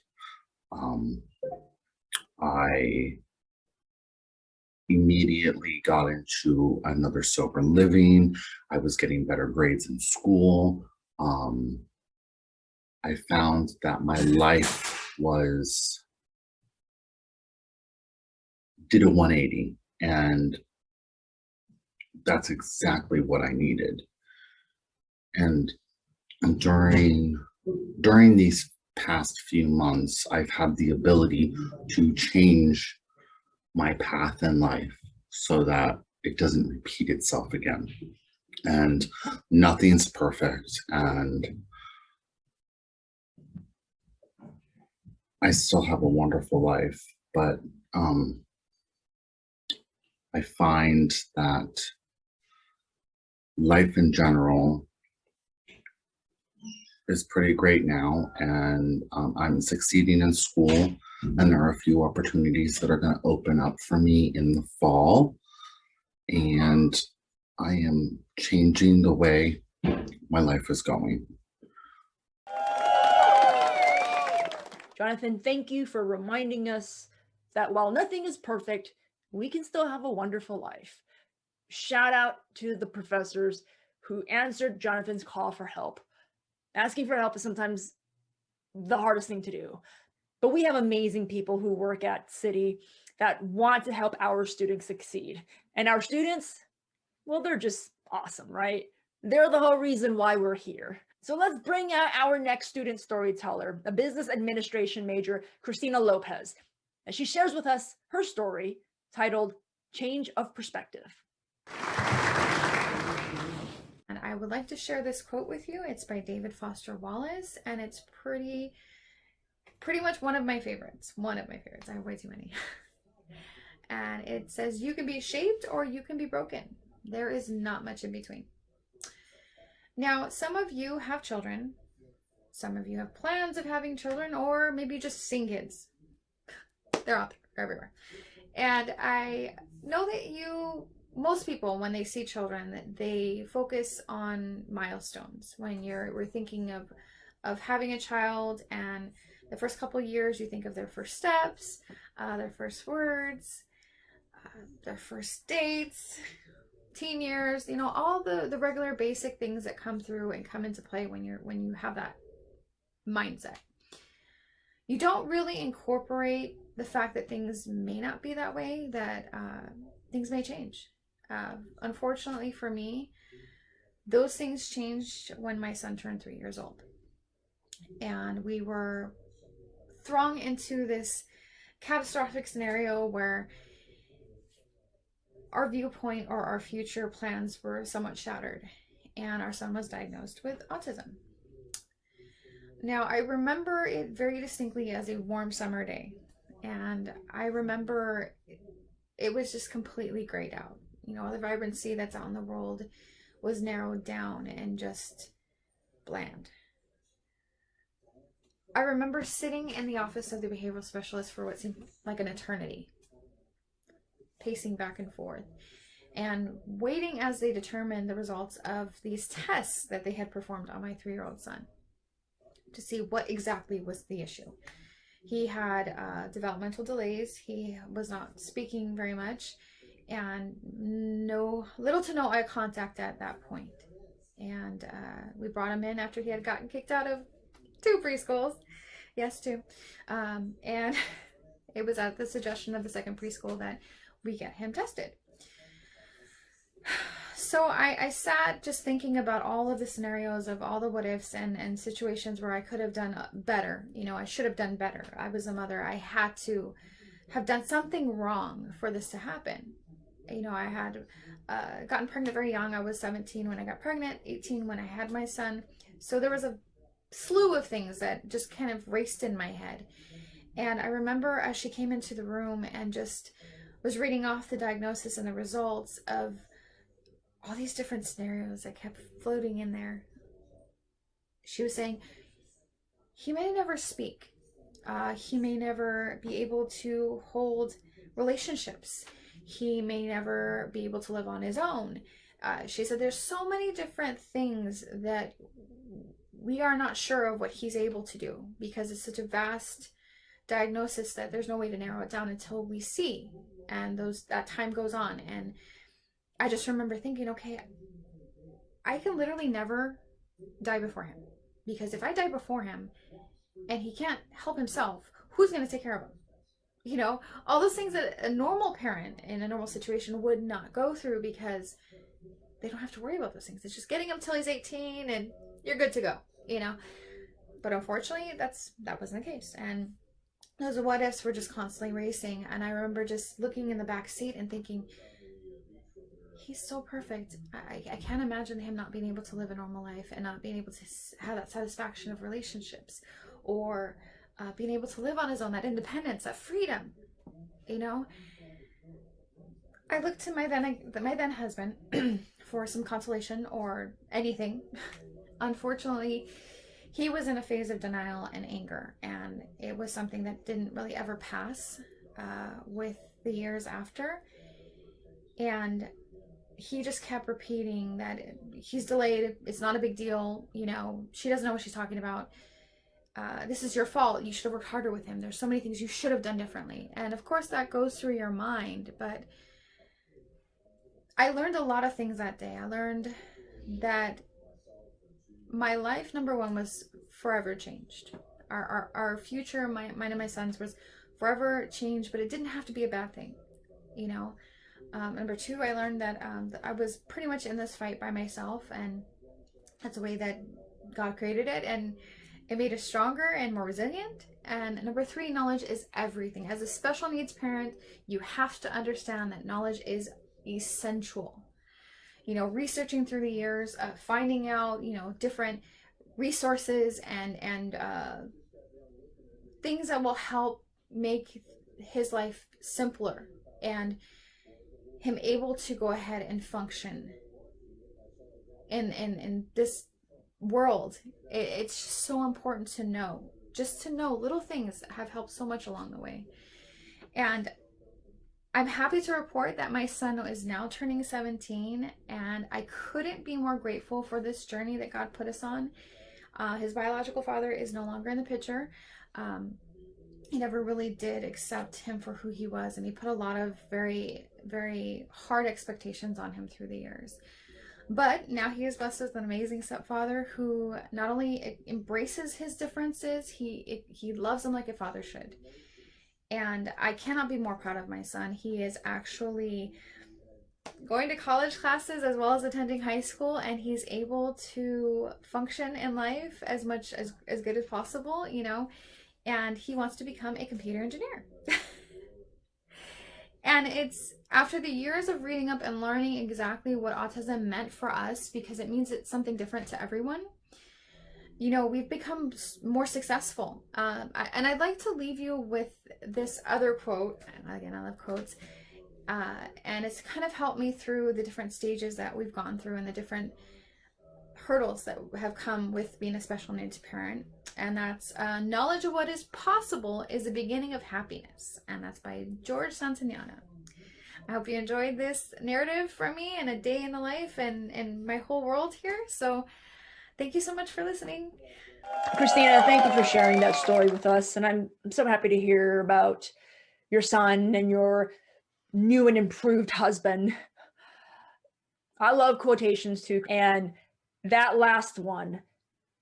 I immediately got into another sober living. I was getting better grades in school. I found that my life did a 180, and that's exactly what I needed. And during these past few months, I've had the ability to change my path in life so that it doesn't repeat itself again. And nothing's perfect, and I still have a wonderful life, but I find that life in general is pretty great now, and I'm succeeding in school, and there are a few opportunities that are going to open up for me in the fall, and I am changing the way my life is going. Jonathan, thank you for reminding us that while nothing is perfect, we can still have a wonderful life. Shout out to the professors who answered Jonathan's call for help. Asking for help is sometimes the hardest thing to do, but we have amazing people who work at City that want to help our students succeed. And our students, well, they're just awesome, right? They're the whole reason why we're here. So let's bring out our next student storyteller, a business administration major, Christina Lopez, as she shares with us her story titled Change of Perspective. And I would like to share this quote with you. It's by David Foster Wallace, and it's pretty much one of my favorites. I have way too many. And it says, "You can be shaped or you can be broken. There is not much in between." Now, some of you have children. Some of you have plans of having children, or maybe just seeing kids. They're out there, they're everywhere. And I know that most people, when they see children, that they focus on milestones. When we're thinking of having a child, and the first couple years, you think of their first steps, their first words, their first dates, teen years, all the regular basic things that come through and come into play when you have that mindset. You don't really incorporate the fact that things may not be that way, that things may change. Unfortunately for me, those things changed when my son turned 3 years old. And we were thrown into this catastrophic scenario where our viewpoint or our future plans were somewhat shattered, and our son was diagnosed with autism. Now, I remember it very distinctly as a warm summer day, and I remember it was just completely grayed out. The vibrancy that's out in the world was narrowed down and just bland. I remember sitting in the office of the behavioral specialist for what seemed like an eternity, pacing back and forth and waiting as they determined the results of these tests that they had performed on my 3-year-old son to see what exactly was the issue. He had developmental delays. He was not speaking very much, and little to no eye contact at that point. And we brought him in after he had gotten kicked out of 2 preschools. Yes, 2. And it was at the suggestion of the second preschool that we get him tested. So I sat just thinking about all of the scenarios of all the what ifs and situations where I could have done better. I should have done better. I was a mother. I had to have done something wrong for this to happen. I had gotten pregnant very young. I was 17 when I got pregnant, 18 when I had my son. So there was a slew of things that just kind of raced in my head. And I remember as she came into the room and just was reading off the diagnosis and the results of all these different scenarios that kept floating in there. She was saying, he may never speak. He may never be able to hold relationships. He may never be able to live on his own. She said there's so many different things that we are not sure of what he's able to do, because it's such a vast diagnosis that there's no way to narrow it down until we see, and that time goes on. And I just remember thinking, okay, I can literally never die before him, because if I die before him and he can't help himself, who's going to take care of him? You know, all those things that a normal parent in a normal situation would not go through, because they don't have to worry about those things. It's just getting him till he's 18 and you're good to go, you know. But unfortunately, that wasn't the case. And those what ifs were just constantly racing. And I remember just looking in the back seat and thinking, he's so perfect. I can't imagine him not being able to live a normal life and not being able to have that satisfaction of relationships, or being able to live on his own, that independence, that freedom, you know. I looked to my then husband for some consolation or anything. Unfortunately, he was in a phase of denial and anger, and it was something that didn't really ever pass with the years after. And he just kept repeating that he's delayed, it's not a big deal, you know, she doesn't know what she's talking about. This is your fault. You should have worked harder with him. There's so many things you should have done differently. And of course that goes through your mind, but I learned a lot of things that day. I learned that my life, number one, was forever changed. Our future, mine and my son's, was forever changed, but it didn't have to be a bad thing, you know. Number two, I learned that I was pretty much in this fight by myself, and that's the way that God created it, and it made us stronger and more resilient. And number three, knowledge is everything. As a special needs parent, you have to understand that knowledge is essential. You know, researching through the years, finding out, you know, different resources and things that will help make his life simpler and him able to go ahead and function in this world. It's just so important to know. Just to know little things that have helped so much along the way. And I'm happy to report that my son is now turning 17, and I couldn't be more grateful for this journey that God put us on. His biological father is no longer in the picture. He never really did accept him for who he was, and he put a lot of very, very hard expectations on him through the years. But now he is blessed with an amazing stepfather who not only embraces his differences, he loves them like a father should. And I cannot be more proud of my son. He is actually going to college classes as well as attending high school, and he's able to function in life as much as good as possible, you know, and he wants to become a computer engineer. And it's after the years of reading up and learning exactly what autism meant for us, because it means it's something different to everyone. You know, we've become more successful. And I'd like to leave you with this other quote. And again, I love quotes. And it's kind of helped me through the different stages that we've gone through and the different hurdles that have come with being a special needs parent. And that's knowledge of what is possible is the beginning of happiness. And that's by George Santayana. I hope you enjoyed this narrative from me and a day in the life and my whole world here. So thank you so much for listening. Christina, thank you for sharing that story with us. And I'm so happy to hear about your son and your new and improved husband. I love quotations too. And that last one,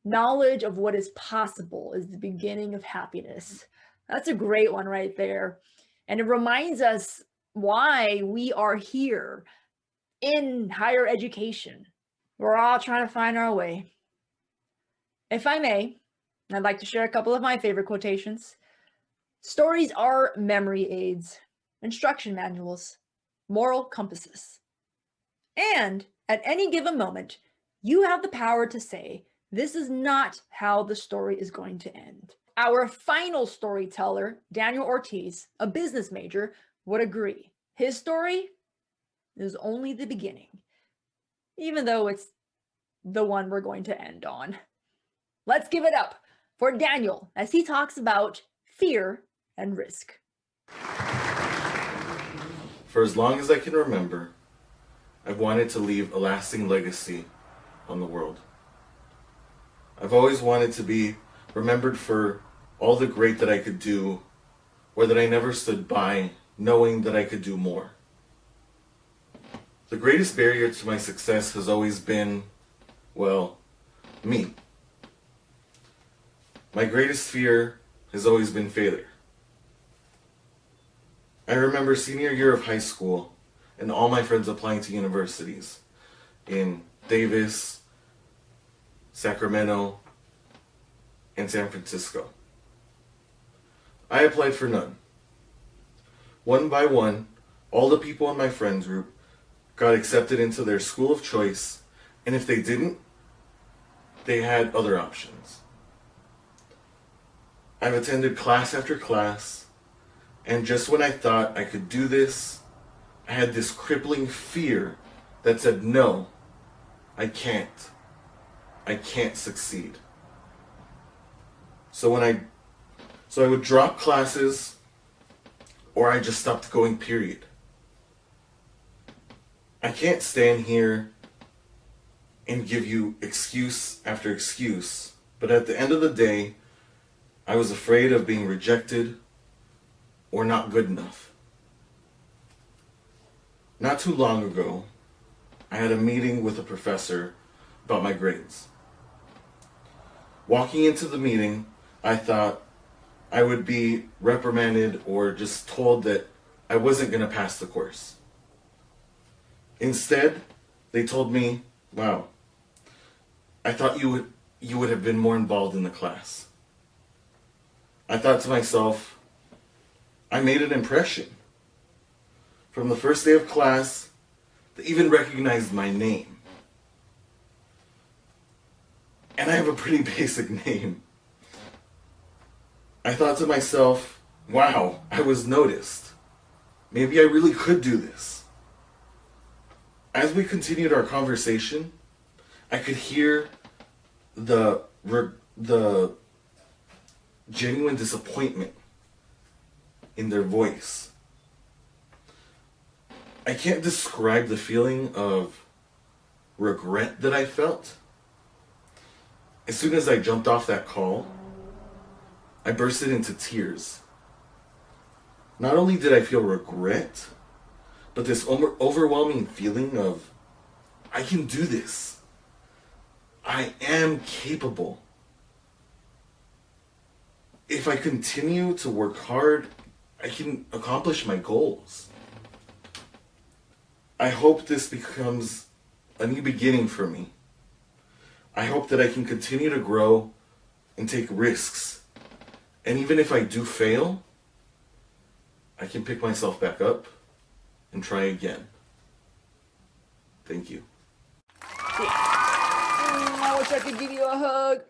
knowledge of what is possible is the beginning of happiness. That's a great one right there. And it reminds us why we are here in higher education. We're all trying to find our way. If I may, I'd like to share a couple of my favorite quotations. Stories are memory aids, instruction manuals, moral compasses. And at any given moment, you have the power to say, this is not how the story is going to end. Our final storyteller, Daniel Ortiz, a business major, would agree. His story is only the beginning, even though it's the one we're going to end on. Let's give it up for Daniel as he talks about fear and risk. For as long as I can remember, I've wanted to leave a lasting legacy on the world. I've always wanted to be remembered for all the great that I could do, or that I never stood by knowing that I could do more. The greatest barrier to my success has always been, well, me. My greatest fear has always been failure. I remember senior year of high school and all my friends applying to universities in Davis, Sacramento, and San Francisco. I applied for none. One by one, all the people in my friend group got accepted into their school of choice, and if they didn't, they had other options. I've attended class after class, and just when I thought I could do this, I had this crippling fear that said, no, I can't. I can't succeed. So I would drop classes, or I just stopped going, period. I can't stand here and give you excuse after excuse, but at the end of the day, I was afraid of being rejected or not good enough. Not too long ago, I had a meeting with a professor about my grades. Walking into the meeting, I thought I would be reprimanded or just told that I wasn't going to pass the course. Instead, they told me, wow, I thought you would have been more involved in the class. I thought to myself, I made an impression. From the first day of class, they even recognized my name. And I have a pretty basic name. I thought to myself, wow, I was noticed. Maybe I really could do this. As we continued our conversation, I could hear the genuine disappointment in their voice. I can't describe the feeling of regret that I felt. As soon as I jumped off that call, I bursted into tears. Not only did I feel regret, but this overwhelming feeling of, I can do this. I am capable. If I continue to work hard, I can accomplish my goals. I hope this becomes a new beginning for me. I hope that I can continue to grow and take risks. And even if I do fail, I can pick myself back up and try again. Thank you. I wish I could give you a hug.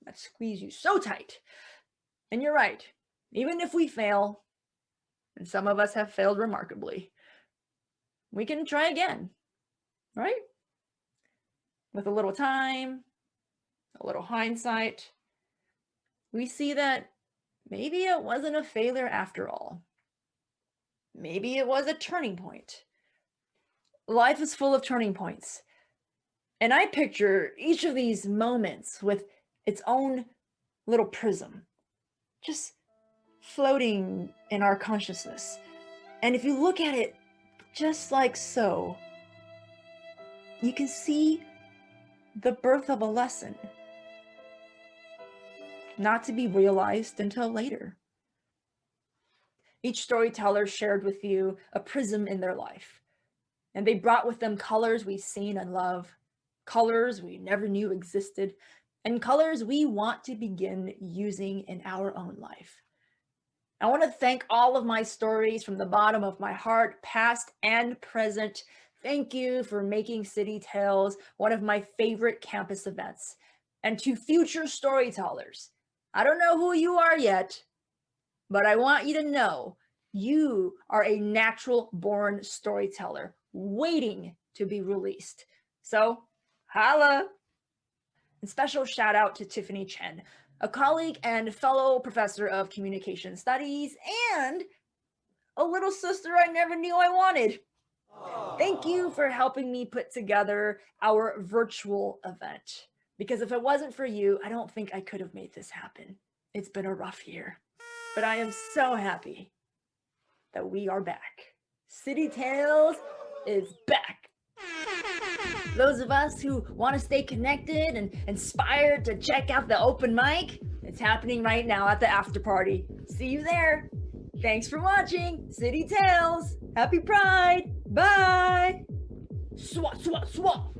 I'd squeeze you so tight. And you're right. Even if we fail, and some of us have failed remarkably, we can try again, right? With a little time, a little hindsight, we see that maybe it wasn't a failure after all. Maybe it was a turning point. Life is full of turning points. And I picture each of these moments with its own little prism, just floating in our consciousness. And if you look at it just like so, you can see the birth of a lesson, not to be realized until later. Each storyteller shared with you a prism in their life, and they brought with them colors we've seen and love, colors we never knew existed, and colors we want to begin using in our own life. I want to thank all of my stories from the bottom of my heart, past and present. Thank you for making City Tales one of my favorite campus events. And to future storytellers, I don't know who you are yet, but I want you to know you are a natural born storyteller waiting to be released. So, holla! And special shout out to Tiffany Chen, a colleague and fellow professor of communication studies and a little sister I never knew I wanted. Thank you for helping me put together our virtual event, because if it wasn't for you, I don't think I could have made this happen. It's been a rough year, but I am so happy that we are back. City Tales is back. Those of us who want to stay connected and inspired to check out the open mic, It's happening right now at the after party. See you there. Thanks for watching City Tales. Happy Pride. Bye. Swat, swat, swat.